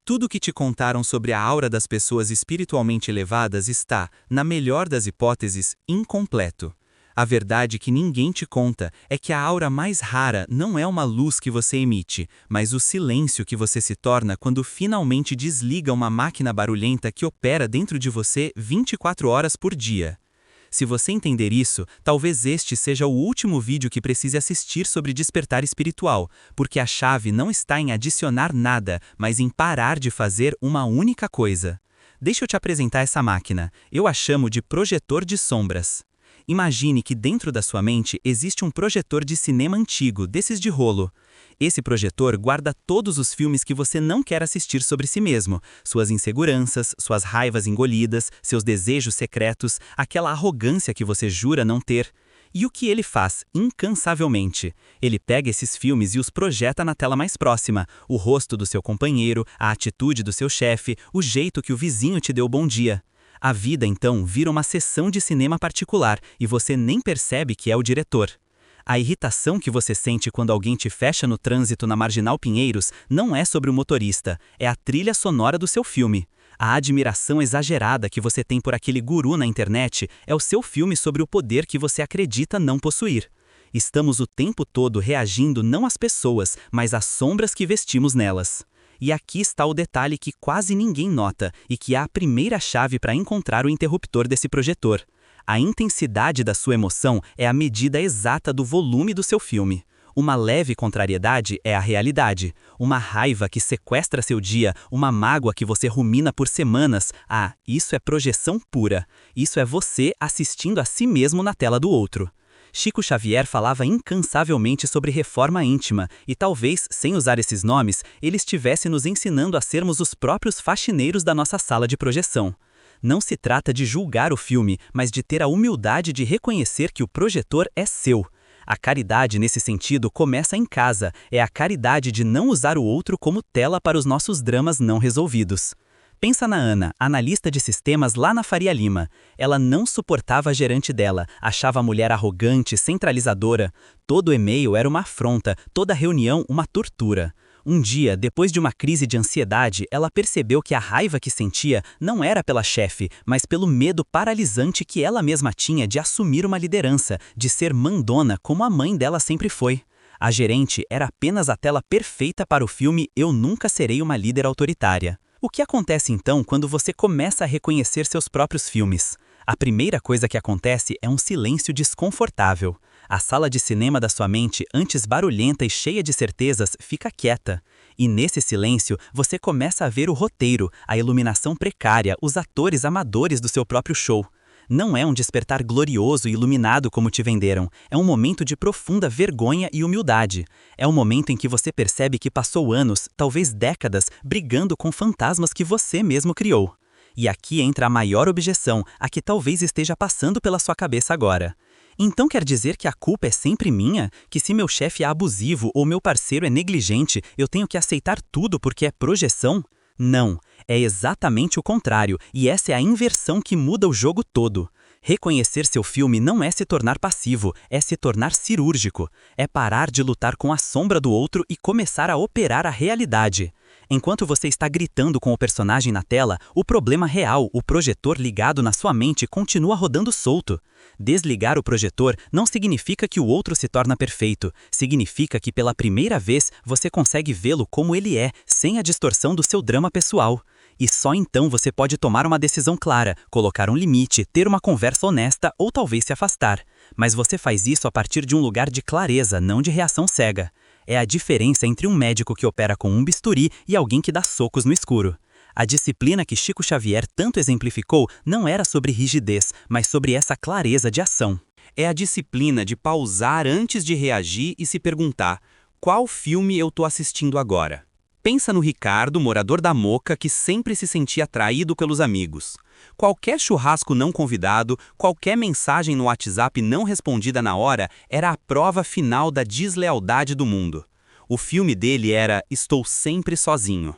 Tudo o que te contaram sobre a aura das pessoas espiritualmente elevadas está, na melhor das hipóteses, incompleto. A verdade que ninguém te conta é que a aura mais rara não é uma luz que você emite, mas o silêncio que você se torna quando finalmente desliga uma máquina barulhenta que opera dentro de você 24 horas por dia. Se você entender isso, talvez este seja o último vídeo que precise assistir sobre despertar espiritual, porque a chave não está em adicionar nada, mas em parar de fazer uma única coisa. Deixa eu te apresentar essa máquina. Eu a chamo de projetor de sombras. Imagine que dentro da sua mente existe um projetor de cinema antigo, desses de rolo. Esse projetor guarda todos os filmes que você não quer assistir sobre si mesmo, suas inseguranças, suas raivas engolidas, seus desejos secretos, aquela arrogância que você jura não ter. E o que ele faz, incansavelmente? Ele pega esses filmes e os projeta na tela mais próxima, o rosto do seu companheiro, a atitude do seu chefe, o jeito que o vizinho te deu bom dia. A vida, então, vira uma sessão de cinema particular e você nem percebe que é o diretor. A irritação que você sente quando alguém te fecha no trânsito na Marginal Pinheiros não é sobre o motorista, é a trilha sonora do seu filme. A admiração exagerada que você tem por aquele guru na internet é o seu filme sobre o poder que você acredita não possuir. Estamos o tempo todo reagindo não às pessoas, mas às sombras que vestimos nelas. E aqui está o detalhe que quase ninguém nota e que é a primeira chave para encontrar o interruptor desse projetor. A intensidade da sua emoção é a medida exata do volume do seu filme. Uma leve contrariedade é a realidade. Uma raiva que sequestra seu dia, uma mágoa que você rumina por semanas, isso é projeção pura. Isso é você assistindo a si mesmo na tela do outro. Chico Xavier falava incansavelmente sobre reforma íntima, e talvez, sem usar esses nomes, ele estivesse nos ensinando a sermos os próprios faxineiros da nossa sala de projeção. Não se trata de julgar o filme, mas de ter a humildade de reconhecer que o projetor é seu. A caridade nesse sentido começa em casa, é a caridade de não usar o outro como tela para os nossos dramas não resolvidos. Pensa na Ana, analista de sistemas lá na Faria Lima. Ela não suportava a gerente dela, achava a mulher arrogante, centralizadora. Todo e-mail era uma afronta, toda reunião uma tortura. Um dia, depois de uma crise de ansiedade, ela percebeu que a raiva que sentia não era pela chefe, mas pelo medo paralisante que ela mesma tinha de assumir uma liderança, de ser mandona como a mãe dela sempre foi. A gerente era apenas a tela perfeita para o filme Eu Nunca Serei uma Líder Autoritária. O que acontece então quando você começa a reconhecer seus próprios filmes? A primeira coisa que acontece é um silêncio desconfortável. A sala de cinema da sua mente, antes barulhenta e cheia de certezas, fica quieta. E nesse silêncio, você começa a ver o roteiro, a iluminação precária, os atores amadores do seu próprio show. Não é um despertar glorioso e iluminado como te venderam, é um momento de profunda vergonha e humildade. É um momento em que você percebe que passou anos, talvez décadas, brigando com fantasmas que você mesmo criou. E aqui entra a maior objeção, a que talvez esteja passando pela sua cabeça agora. Então quer dizer que a culpa é sempre minha? Que se meu chefe é abusivo ou meu parceiro é negligente, eu tenho que aceitar tudo porque é projeção? Não, é exatamente o contrário, e essa é a inversão que muda o jogo todo. Reconhecer seu filme não é se tornar passivo, é se tornar cirúrgico. É parar de lutar com a sombra do outro e começar a operar a realidade. Enquanto você está gritando com o personagem na tela, o problema real, o projetor ligado na sua mente, continua rodando solto. Desligar o projetor não significa que o outro se torna perfeito. Significa que pela primeira vez você consegue vê-lo como ele é, sem a distorção do seu drama pessoal. E só então você pode tomar uma decisão clara, colocar um limite, ter uma conversa honesta ou talvez se afastar. Mas você faz isso a partir de um lugar de clareza, não de reação cega. É a diferença entre um médico que opera com um bisturi e alguém que dá socos no escuro. A disciplina que Chico Xavier tanto exemplificou não era sobre rigidez, mas sobre essa clareza de ação. É a disciplina de pausar antes de reagir e se perguntar: qual filme eu estou assistindo agora? Pensa no Ricardo, morador da Moca, que sempre se sentia atraído pelos amigos. Qualquer churrasco não convidado, qualquer mensagem no WhatsApp não respondida na hora era a prova final da deslealdade do mundo. O filme dele era Estou Sempre Sozinho.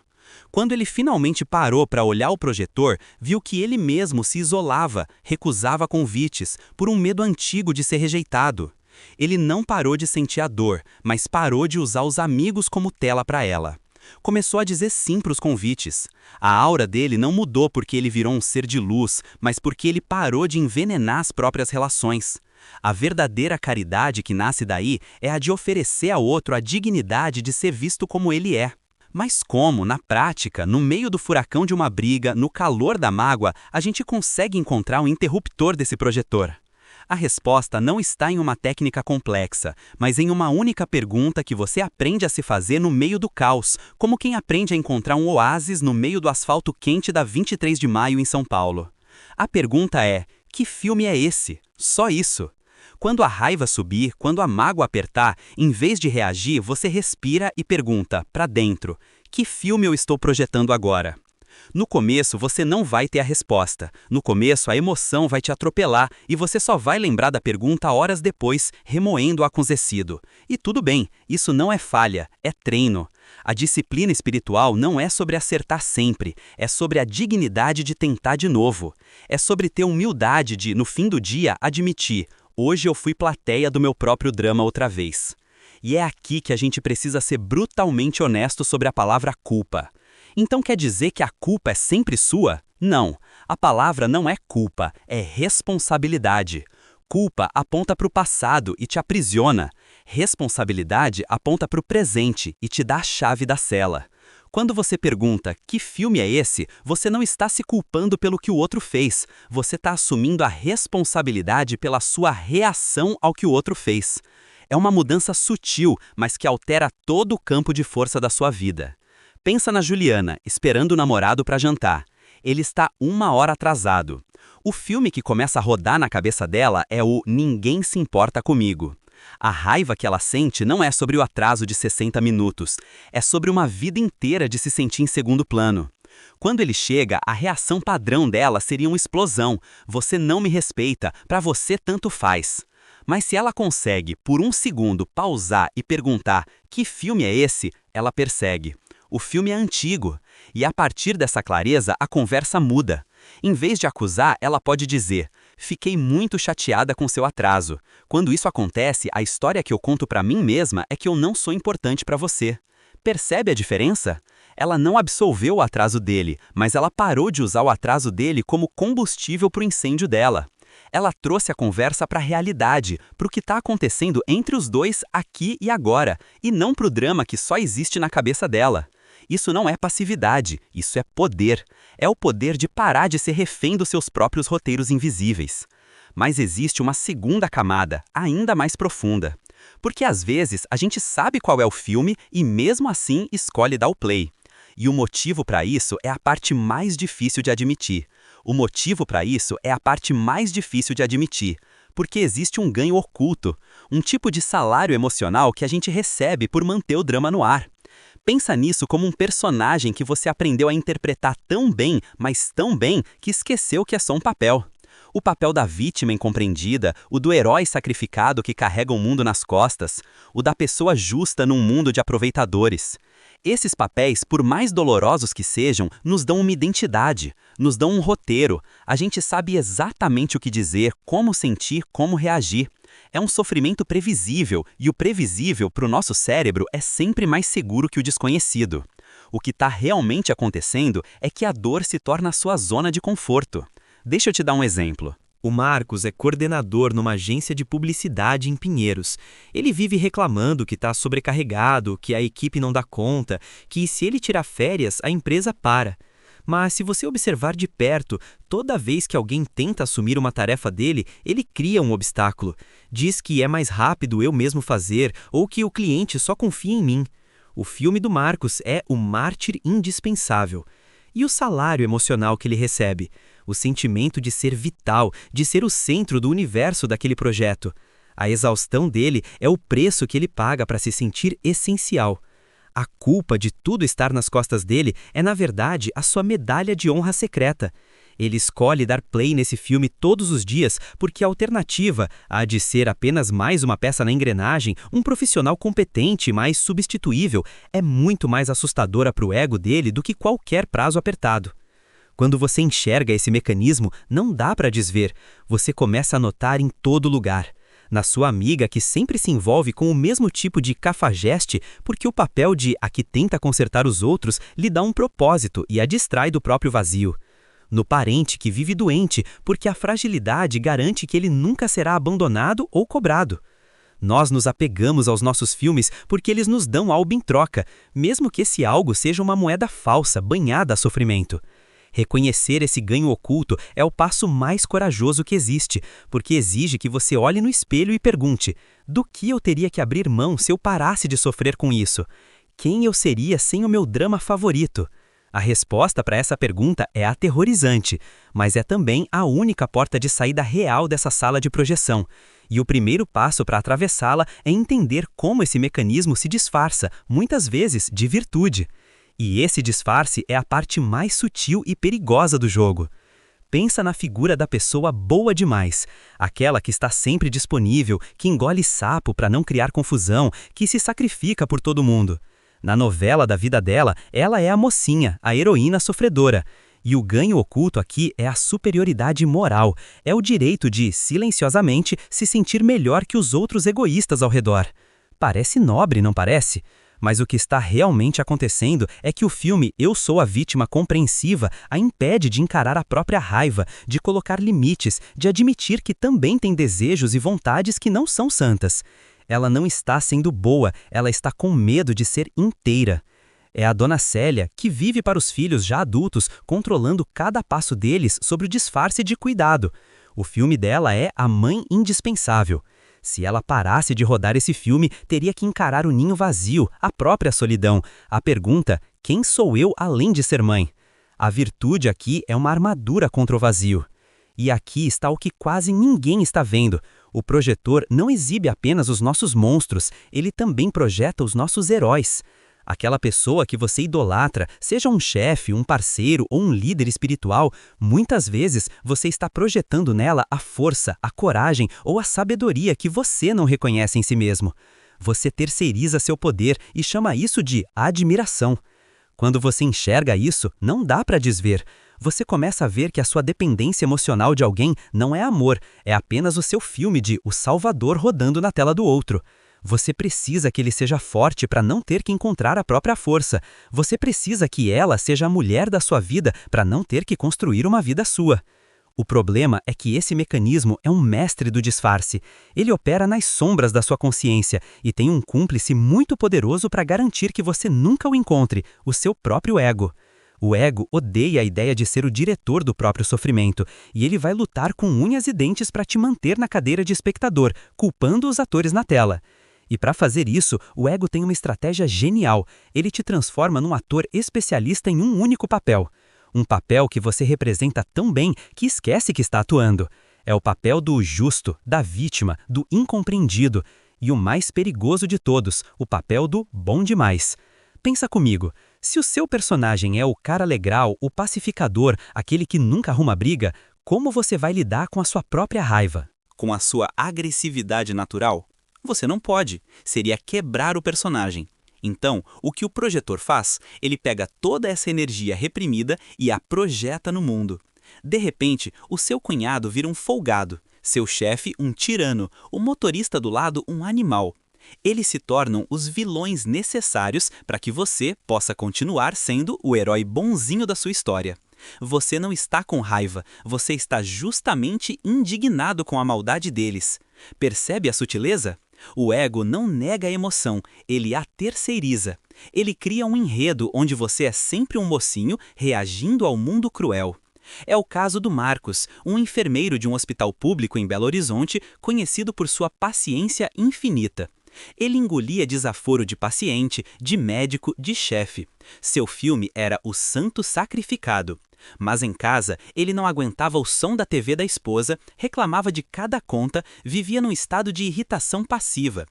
Quando ele finalmente parou para olhar o projetor, viu que ele mesmo se isolava, recusava convites, por um medo antigo de ser rejeitado. Ele não parou de sentir a dor, mas parou de usar os amigos como tela para ela. Começou a dizer sim para os convites. A aura dele não mudou porque ele virou um ser de luz, mas porque ele parou de envenenar as próprias relações. A verdadeira caridade que nasce daí é a de oferecer ao outro a dignidade de ser visto como ele é. Mas como, na prática, no meio do furacão de uma briga, no calor da mágoa, a gente consegue encontrar um interruptor desse projetor? A resposta não está em uma técnica complexa, mas em uma única pergunta que você aprende a se fazer no meio do caos, como quem aprende a encontrar um oásis no meio do asfalto quente da 23 de maio em São Paulo. A pergunta é: que filme é esse? Só isso. Quando a raiva subir, quando a mágoa apertar, em vez de reagir, você respira e pergunta, para dentro: que filme eu estou projetando agora? No começo, você não vai ter a resposta. No começo, a emoção vai te atropelar e você só vai lembrar da pergunta horas depois, remoendo o acontecido. E tudo bem, isso não é falha, é treino. A disciplina espiritual não é sobre acertar sempre, é sobre a dignidade de tentar de novo. É sobre ter humildade de, no fim do dia, admitir: hoje eu fui plateia do meu próprio drama outra vez. E é aqui que a gente precisa ser brutalmente honesto sobre a palavra culpa. Então quer dizer que a culpa é sempre sua? Não, a palavra não é culpa, é responsabilidade. Culpa aponta para o passado e te aprisiona. Responsabilidade aponta para o presente e te dá a chave da cela. Quando você pergunta que filme é esse, você não está se culpando pelo que o outro fez, você está assumindo a responsabilidade pela sua reação ao que o outro fez. É uma mudança sutil, mas que altera todo o campo de força da sua vida. Pensa na Juliana, esperando o namorado para jantar. Ele está 1 hora atrasado. O filme que começa a rodar na cabeça dela é o Ninguém Se Importa Comigo. A raiva que ela sente não é sobre o atraso de 60 minutos, é sobre uma vida inteira de se sentir em segundo plano. Quando ele chega, a reação padrão dela seria uma explosão. Você não me respeita, para você tanto faz. Mas se ela consegue, por 1 segundo, pausar e perguntar que filme é esse, ela persegue. O filme é antigo, e a partir dessa clareza a conversa muda. Em vez de acusar, ela pode dizer: fiquei muito chateada com seu atraso. Quando isso acontece, a história que eu conto para mim mesma é que eu não sou importante para você. Percebe a diferença? Ela não absolveu o atraso dele, mas ela parou de usar o atraso dele como combustível para o incêndio dela. Ela trouxe a conversa para a realidade, para o que está acontecendo entre os dois aqui e agora, e não para o drama que só existe na cabeça dela. Isso não é passividade, isso é poder. É o poder de parar de ser refém dos seus próprios roteiros invisíveis. Mas existe uma segunda camada, ainda mais profunda. Porque às vezes a gente sabe qual é o filme e mesmo assim escolhe dar o play. E o motivo para isso é a parte mais difícil de admitir. Porque existe um ganho oculto, um tipo de salário emocional que a gente recebe por manter o drama no ar. Pensa nisso como um personagem que você aprendeu a interpretar tão bem, mas tão bem, que esqueceu que é só um papel. O papel da vítima incompreendida, o do herói sacrificado que carrega o mundo nas costas, o da pessoa justa num mundo de aproveitadores. Esses papéis, por mais dolorosos que sejam, nos dão uma identidade, nos dão um roteiro. A gente sabe exatamente o que dizer, como sentir, como reagir. É um sofrimento previsível, e o previsível, para o nosso cérebro, é sempre mais seguro que o desconhecido. O que está realmente acontecendo é que a dor se torna a sua zona de conforto. Deixa eu te dar um exemplo. O Marcos é coordenador numa agência de publicidade em Pinheiros. Ele vive reclamando que está sobrecarregado, que a equipe não dá conta, que se ele tirar férias, a empresa para. Mas se você observar de perto, toda vez que alguém tenta assumir uma tarefa dele, ele cria um obstáculo. Diz que é mais rápido eu mesmo fazer ou que o cliente só confia em mim. O filme do Marcos é o mártir indispensável. E o salário emocional que ele recebe? O sentimento de ser vital, de ser o centro do universo daquele projeto. A exaustão dele é o preço que ele paga para se sentir essencial. A culpa de tudo estar nas costas dele é, na verdade, a sua medalha de honra secreta. Ele escolhe dar play nesse filme todos os dias porque a alternativa, a de ser apenas mais uma peça na engrenagem, um profissional competente, mas substituível, é muito mais assustadora para o ego dele do que qualquer prazo apertado. Quando você enxerga esse mecanismo, não dá para desver. Você começa a notar em todo lugar. na sua amiga que sempre se envolve com o mesmo tipo de cafajeste porque o papel de a que tenta consertar os outros lhe dá um propósito e a distrai do próprio vazio. No parente que vive doente porque a fragilidade garante que ele nunca será abandonado ou cobrado. Nós nos apegamos aos nossos filmes porque eles nos dão algo em troca, mesmo que esse algo seja uma moeda falsa, banhada a sofrimento. Reconhecer esse ganho oculto é o passo mais corajoso que existe, porque exige que você olhe no espelho e pergunte: do que eu teria que abrir mão se eu parasse de sofrer com isso? Quem eu seria sem o meu drama favorito? A resposta para essa pergunta é aterrorizante, mas é também a única porta de saída real dessa sala de projeção. E o primeiro passo para atravessá-la é entender como esse mecanismo se disfarça, muitas vezes de virtude. E esse disfarce é a parte mais sutil e perigosa do jogo. Pensa na figura da pessoa boa demais, aquela que está sempre disponível, que engole sapo para não criar confusão, que se sacrifica por todo mundo. Na novela da vida dela, ela é a mocinha, a heroína sofredora. E o ganho oculto aqui é a superioridade moral, é o direito de, silenciosamente, se sentir melhor que os outros egoístas ao redor. Parece nobre, não parece? Mas o que está realmente acontecendo é que o filme Eu Sou a Vítima Compreensiva a impede de encarar a própria raiva, de colocar limites, de admitir que também tem desejos e vontades que não são santas. Ela não está sendo boa, ela está com medo de ser inteira. É a Dona Célia que vive para os filhos já adultos, controlando cada passo deles sob o disfarce de cuidado. O filme dela é A Mãe Indispensável. Se ela parasse de rodar esse filme, teria que encarar o ninho vazio, a própria solidão. A pergunta: quem sou eu além de ser mãe? A virtude aqui é uma armadura contra o vazio. E aqui está o que quase ninguém está vendo. O projetor não exibe apenas os nossos monstros, ele também projeta os nossos heróis. Aquela pessoa que você idolatra, seja um chefe, um parceiro ou um líder espiritual, muitas vezes você está projetando nela a força, a coragem ou a sabedoria que você não reconhece em si mesmo. Você terceiriza seu poder e chama isso de admiração. Quando você enxerga isso, não dá para desver. Você começa a ver que a sua dependência emocional de alguém não é amor, é apenas o seu filme de O Salvador rodando na tela do outro. Você precisa que ele seja forte para não ter que encontrar a própria força. Você precisa que ela seja a mulher da sua vida para não ter que construir uma vida sua. O problema é que esse mecanismo é um mestre do disfarce. Ele opera nas sombras da sua consciência e tem um cúmplice muito poderoso para garantir que você nunca o encontre, o seu próprio ego. O ego odeia a ideia de ser o diretor do próprio sofrimento, e ele vai lutar com unhas e dentes para te manter na cadeira de espectador, culpando os atores na tela. E para fazer isso, o ego tem uma estratégia genial. Ele te transforma num ator especialista em um único papel. Um papel que você representa tão bem que esquece que está atuando. É o papel do justo, da vítima, do incompreendido. E o mais perigoso de todos, o papel do bom demais. Pensa comigo, se o seu personagem é o cara legal, o pacificador, aquele que nunca arruma briga, como você vai lidar com a sua própria raiva? Com a sua agressividade natural? Você não pode. Seria quebrar o personagem. Então, o que o projetor faz? Ele pega toda essa energia reprimida e a projeta no mundo. De repente, o seu cunhado vira um folgado, seu chefe um tirano, o motorista do lado um animal. Eles se tornam os vilões necessários para que você possa continuar sendo o herói bonzinho da sua história. Você não está com raiva, você está justamente indignado com a maldade deles. Percebe a sutileza? O ego não nega a emoção, ele a terceiriza. Ele cria um enredo onde você é sempre um mocinho reagindo ao mundo cruel. É o caso do Marcos, um enfermeiro de um hospital público em Belo Horizonte, conhecido por sua paciência infinita. Ele engolia desaforo de paciente, de médico, de chefe. Seu filme era O Santo Sacrificado. Mas em casa, ele não aguentava o som da TV da esposa, reclamava de cada conta, vivia num estado de irritação passiva.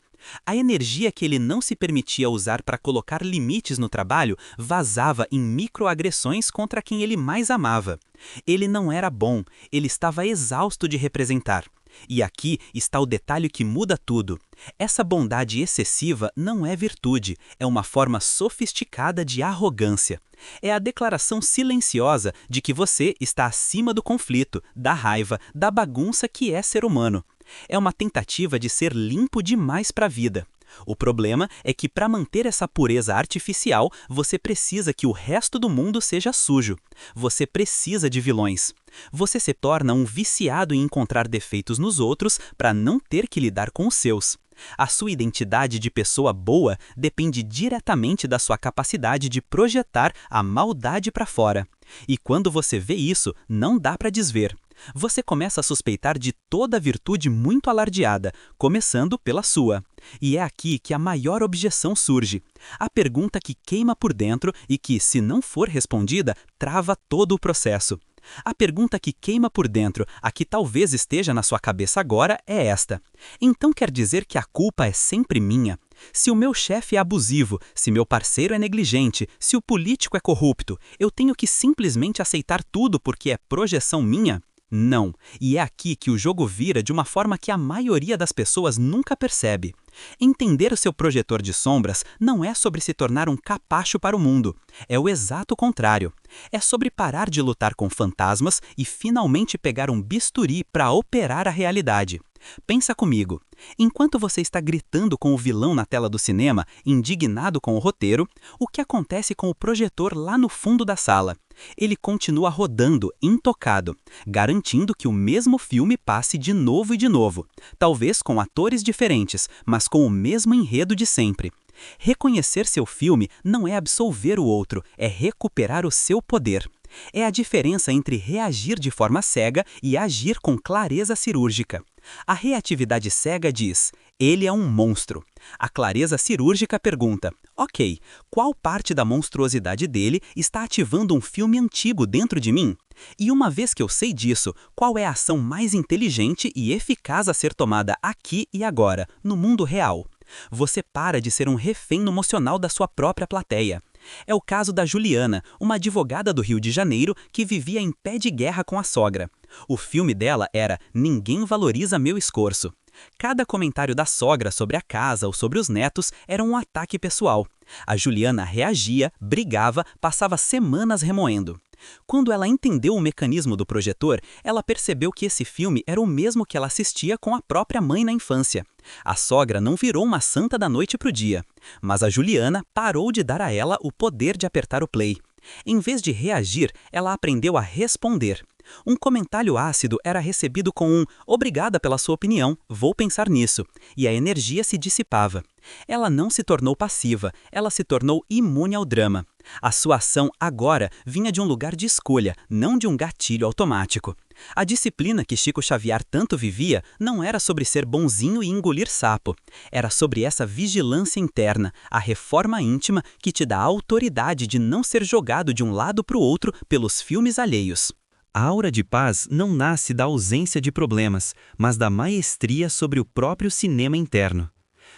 A energia que ele não se permitia usar para colocar limites no trabalho vazava em microagressões contra quem ele mais amava. Ele não era bom, ele estava exausto de representar. E aqui está o detalhe que muda tudo. Essa bondade excessiva não é virtude, é uma forma sofisticada de arrogância. É a declaração silenciosa de que você está acima do conflito, da raiva, da bagunça que é ser humano. É uma tentativa de ser limpo demais para a vida. O problema é que para manter essa pureza artificial, você precisa que o resto do mundo seja sujo. Você precisa de vilões. Você se torna um viciado em encontrar defeitos nos outros para não ter que lidar com os seus. A sua identidade de pessoa boa depende diretamente da sua capacidade de projetar a maldade para fora. E quando você vê isso, não dá para desver. Você começa a suspeitar de toda virtude muito alardeada, começando pela sua. E é aqui que a maior objeção surge. A pergunta que queima por dentro e que, se não for respondida, trava todo o processo. A pergunta que queima por dentro, a que talvez esteja na sua cabeça agora, é esta. Então quer dizer que a culpa é sempre minha? Se o meu chefe é abusivo, se meu parceiro é negligente, se o político é corrupto, eu tenho que simplesmente aceitar tudo porque é projeção minha? Não, e é aqui que o jogo vira de uma forma que a maioria das pessoas nunca percebe. Entender o seu projetor de sombras não é sobre se tornar um capacho para o mundo, é o exato contrário. É sobre parar de lutar com fantasmas e finalmente pegar um bisturi para operar a realidade. Pensa comigo, enquanto você está gritando com o vilão na tela do cinema, indignado com o roteiro, o que acontece com o projetor lá no fundo da sala? Ele continua rodando, intocado, garantindo que o mesmo filme passe de novo e de novo, talvez com atores diferentes, mas com o mesmo enredo de sempre. Reconhecer seu filme não é absolver o outro, é recuperar o seu poder. É a diferença entre reagir de forma cega e agir com clareza cirúrgica. A reatividade cega diz, ele é um monstro. A clareza cirúrgica pergunta, ok, qual parte da monstruosidade dele está ativando um filme antigo dentro de mim? E uma vez que eu sei disso, qual é a ação mais inteligente e eficaz a ser tomada aqui e agora, no mundo real? Você para de ser um refém emocional da sua própria plateia. É o caso da Juliana, uma advogada do Rio de Janeiro que vivia em pé de guerra com a sogra. O filme dela era Ninguém Valoriza Meu Esforço. Cada comentário da sogra sobre a casa ou sobre os netos era um ataque pessoal. A Juliana reagia, brigava, passava semanas remoendo. Quando ela entendeu o mecanismo do projetor, ela percebeu que esse filme era o mesmo que ela assistia com a própria mãe na infância. A sogra não virou uma santa da noite para o dia, mas a Juliana parou de dar a ela o poder de apertar o play. Em vez de reagir, ela aprendeu a responder. Um comentário ácido era recebido com um "obrigada pela sua opinião, vou pensar nisso", e a energia se dissipava. Ela não se tornou passiva, ela se tornou imune ao drama. A sua ação agora vinha de um lugar de escolha, não de um gatilho automático. A disciplina que Chico Xavier tanto vivia não era sobre ser bonzinho e engolir sapo. Era sobre essa vigilância interna, a reforma íntima que te dá a autoridade de não ser jogado de um lado para o outro pelos filmes alheios. A aura de paz não nasce da ausência de problemas, mas da maestria sobre o próprio cinema interno.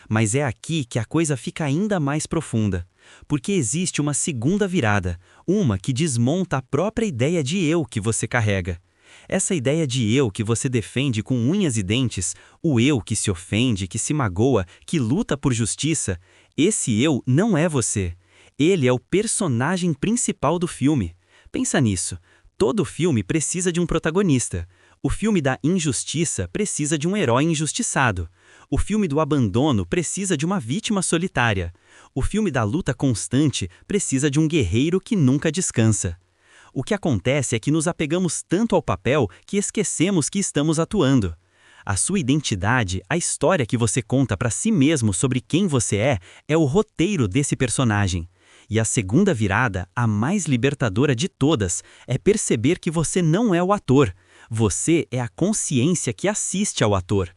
Mas é aqui que a coisa fica ainda mais profunda, porque existe uma segunda virada, uma que desmonta a própria ideia de eu que você carrega. Essa ideia de eu que você defende com unhas e dentes, o eu que se ofende, que se magoa, que luta por justiça, esse eu não é você. Ele é o personagem principal do filme. Pensa nisso. Todo filme precisa de um protagonista. O filme da injustiça precisa de um herói injustiçado. O filme do abandono precisa de uma vítima solitária. O filme da luta constante precisa de um guerreiro que nunca descansa. O que acontece é que nos apegamos tanto ao papel que esquecemos que estamos atuando. A sua identidade, a história que você conta para si mesmo sobre quem você é o roteiro desse personagem. E a segunda virada, a mais libertadora de todas, é perceber que você não é o ator. Você é a consciência que assiste ao ator.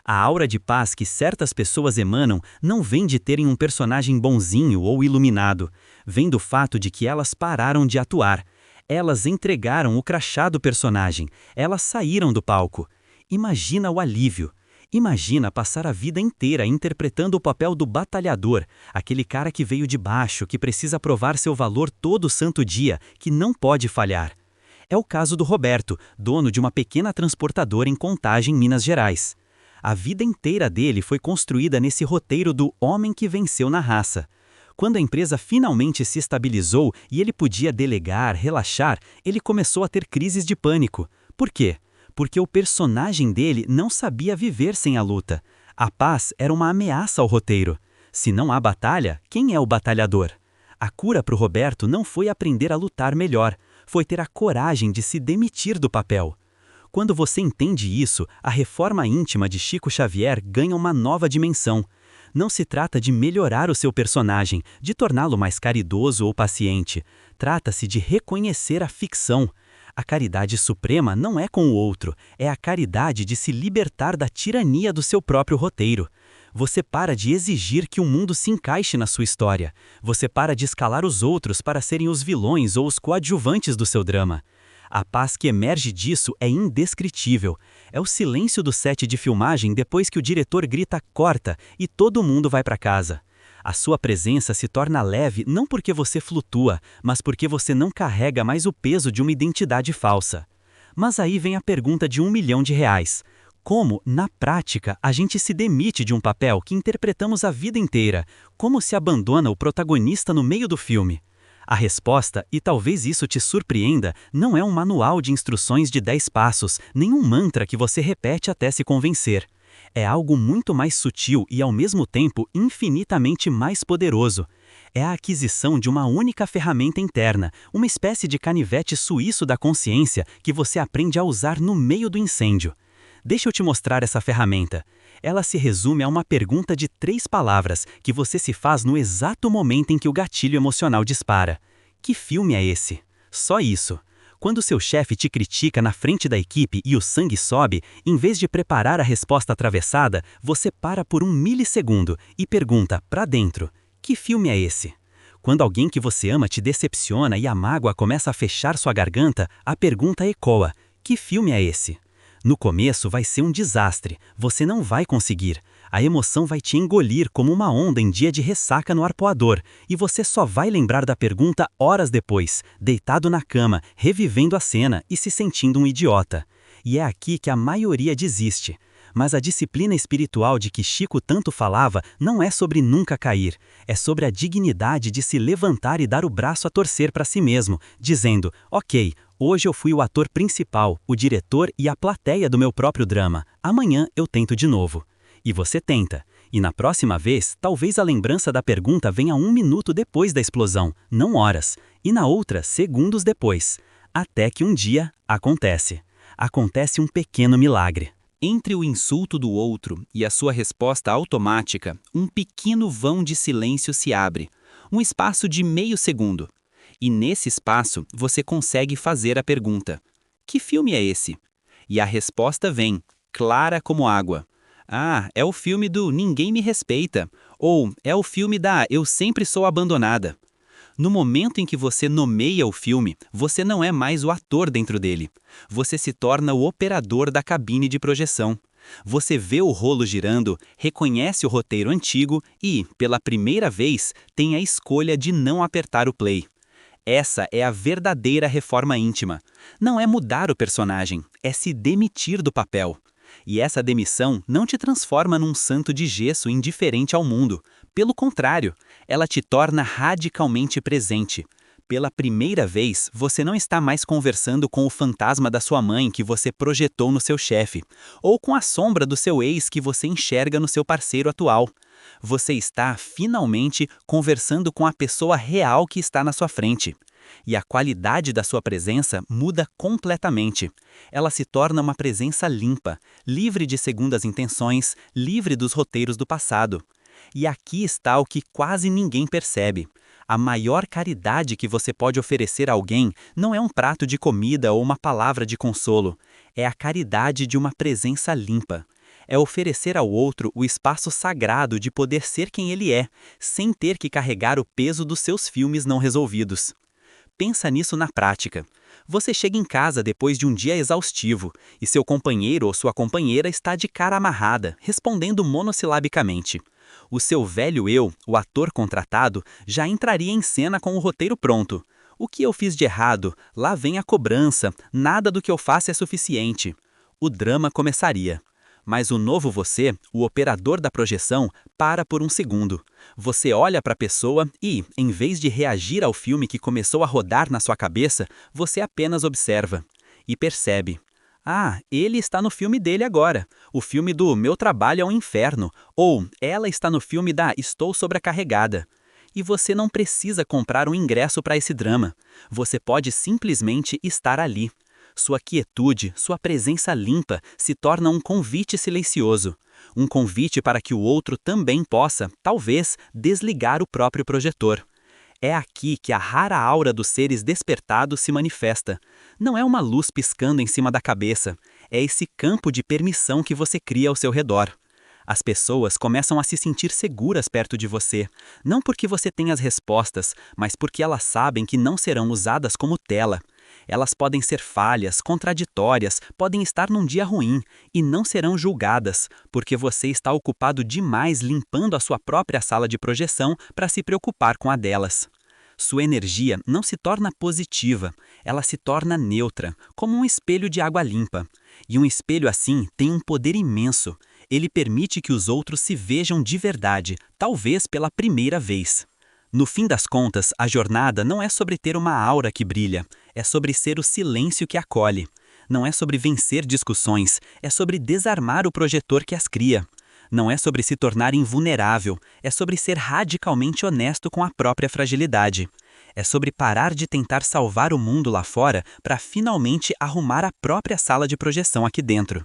A aura de paz que certas pessoas emanam não vem de terem um personagem bonzinho ou iluminado. Vem do fato de que elas pararam de atuar. Elas entregaram o crachá do personagem. Elas saíram do palco. Imagina o alívio. Imagina passar a vida inteira interpretando o papel do batalhador, aquele cara que veio de baixo, que precisa provar seu valor todo santo dia, que não pode falhar. É o caso do Roberto, dono de uma pequena transportadora em Contagem, Minas Gerais. A vida inteira dele foi construída nesse roteiro do homem que venceu na raça. Quando a empresa finalmente se estabilizou e ele podia delegar, relaxar, ele começou a ter crises de pânico. Por quê? Porque o personagem dele não sabia viver sem a luta. A paz era uma ameaça ao roteiro. Se não há batalha, quem é o batalhador? A cura para o Roberto não foi aprender a lutar melhor, foi ter a coragem de se demitir do papel. Quando você entende isso, a reforma íntima de Chico Xavier ganha uma nova dimensão. Não se trata de melhorar o seu personagem, de torná-lo mais caridoso ou paciente. Trata-se de reconhecer a ficção. A caridade suprema não é com o outro, é a caridade de se libertar da tirania do seu próprio roteiro. Você para de exigir que o mundo se encaixe na sua história. Você para de escalar os outros para serem os vilões ou os coadjuvantes do seu drama. A paz que emerge disso é indescritível. É o silêncio do set de filmagem depois que o diretor grita "corta" e todo mundo vai para casa. A sua presença se torna leve não porque você flutua, mas porque você não carrega mais o peso de uma identidade falsa. Mas aí vem a pergunta de R$1 milhão. Como, na prática, a gente se demite de um papel que interpretamos a vida inteira? Como se abandona o protagonista no meio do filme? A resposta, e talvez isso te surpreenda, não é um manual de instruções de 10 passos, nem um mantra que você repete até se convencer. É algo muito mais sutil e, ao mesmo tempo, infinitamente mais poderoso. É a aquisição de uma única ferramenta interna, uma espécie de canivete suíço da consciência que você aprende a usar no meio do incêndio. Deixa eu te mostrar essa ferramenta. Ela se resume a uma pergunta de 3 palavras que você se faz no exato momento em que o gatilho emocional dispara. Que filme é esse? Só isso. Quando seu chefe te critica na frente da equipe e o sangue sobe, em vez de preparar a resposta atravessada, você para por 1 milissegundo e pergunta pra dentro: que filme é esse? Quando alguém que você ama te decepciona e a mágoa começa a fechar sua garganta, a pergunta ecoa: que filme é esse? No começo vai ser um desastre, você não vai conseguir. A emoção vai te engolir como uma onda em dia de ressaca no arpoador, e você só vai lembrar da pergunta horas depois, deitado na cama, revivendo a cena e se sentindo um idiota. E é aqui que a maioria desiste. Mas a disciplina espiritual de que Chico tanto falava não é sobre nunca cair, é sobre a dignidade de se levantar e dar o braço a torcer para si mesmo, dizendo: ok, hoje eu fui o ator principal, o diretor e a plateia do meu próprio drama, amanhã eu tento de novo. E você tenta. E na próxima vez, talvez a lembrança da pergunta venha 1 minuto depois da explosão, não horas, e na outra, segundos depois. Até que um dia, acontece. Acontece um pequeno milagre. Entre o insulto do outro e a sua resposta automática, um pequeno vão de silêncio se abre, um espaço de meio segundo. E nesse espaço você consegue fazer a pergunta: que filme é esse? E a resposta vem, clara como água. Ah, é o filme do Ninguém Me Respeita, ou é o filme da Eu Sempre Sou Abandonada. No momento em que você nomeia o filme, você não é mais o ator dentro dele. Você se torna o operador da cabine de projeção. Você vê o rolo girando, reconhece o roteiro antigo e, pela primeira vez, tem a escolha de não apertar o play. Essa é a verdadeira reforma íntima. Não é mudar o personagem, é se demitir do papel. E essa demissão não te transforma num santo de gesso indiferente ao mundo. Pelo contrário, ela te torna radicalmente presente. Pela primeira vez, você não está mais conversando com o fantasma da sua mãe que você projetou no seu chefe, ou com a sombra do seu ex que você enxerga no seu parceiro atual. Você está, finalmente, conversando com a pessoa real que está na sua frente. E a qualidade da sua presença muda completamente. Ela se torna uma presença limpa, livre de segundas intenções, livre dos roteiros do passado. E aqui está o que quase ninguém percebe. A maior caridade que você pode oferecer a alguém não é um prato de comida ou uma palavra de consolo. É a caridade de uma presença limpa. É oferecer ao outro o espaço sagrado de poder ser quem ele é, sem ter que carregar o peso dos seus filmes não resolvidos. Pensa nisso na prática. Você chega em casa depois de um dia exaustivo, e seu companheiro ou sua companheira está de cara amarrada, respondendo monossilabicamente. O seu velho eu, o ator contratado, já entraria em cena com o roteiro pronto. O que eu fiz de errado? Lá vem a cobrança. Nada do que eu faço é suficiente. O drama começaria. Mas o novo você, o operador da projeção, para por um segundo. Você olha para a pessoa e, em vez de reagir ao filme que começou a rodar na sua cabeça, você apenas observa. E percebe. Ah, ele está no filme dele agora. O filme do Meu Trabalho é um Inferno. Ou ela está no filme da Estou Sobrecarregada. E você não precisa comprar um ingresso para esse drama. Você pode simplesmente estar ali. Sua quietude, sua presença limpa, se torna um convite silencioso. Um convite para que o outro também possa, talvez, desligar o próprio projetor. É aqui que a rara aura dos seres despertados se manifesta. Não é uma luz piscando em cima da cabeça. É esse campo de permissão que você cria ao seu redor. As pessoas começam a se sentir seguras perto de você, não porque você tem as respostas, mas porque elas sabem que não serão usadas como tela. Elas podem ser falhas, contraditórias, podem estar num dia ruim e não serão julgadas, porque você está ocupado demais limpando a sua própria sala de projeção para se preocupar com a delas. Sua energia não se torna positiva, ela se torna neutra, como um espelho de água limpa. E um espelho assim tem um poder imenso. Ele permite que os outros se vejam de verdade, talvez pela primeira vez. No fim das contas, a jornada não é sobre ter uma aura que brilha, é sobre ser o silêncio que acolhe. Não é sobre vencer discussões, é sobre desarmar o projetor que as cria. Não é sobre se tornar invulnerável, é sobre ser radicalmente honesto com a própria fragilidade. É sobre parar de tentar salvar o mundo lá fora para finalmente arrumar a própria sala de projeção aqui dentro.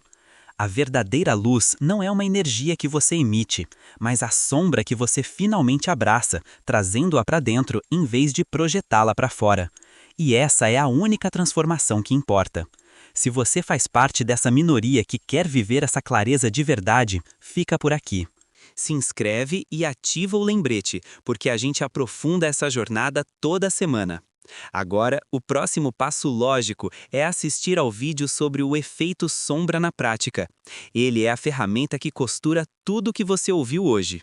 A verdadeira luz não é uma energia que você emite, mas a sombra que você finalmente abraça, trazendo-a para dentro em vez de projetá-la para fora. E essa é a única transformação que importa. Se você faz parte dessa minoria que quer viver essa clareza de verdade, fica por aqui. Se inscreve e ativa o lembrete, porque a gente aprofunda essa jornada toda semana. Agora, o próximo passo lógico é assistir ao vídeo sobre o efeito sombra na prática. Ele é a ferramenta que costura tudo o que você ouviu hoje.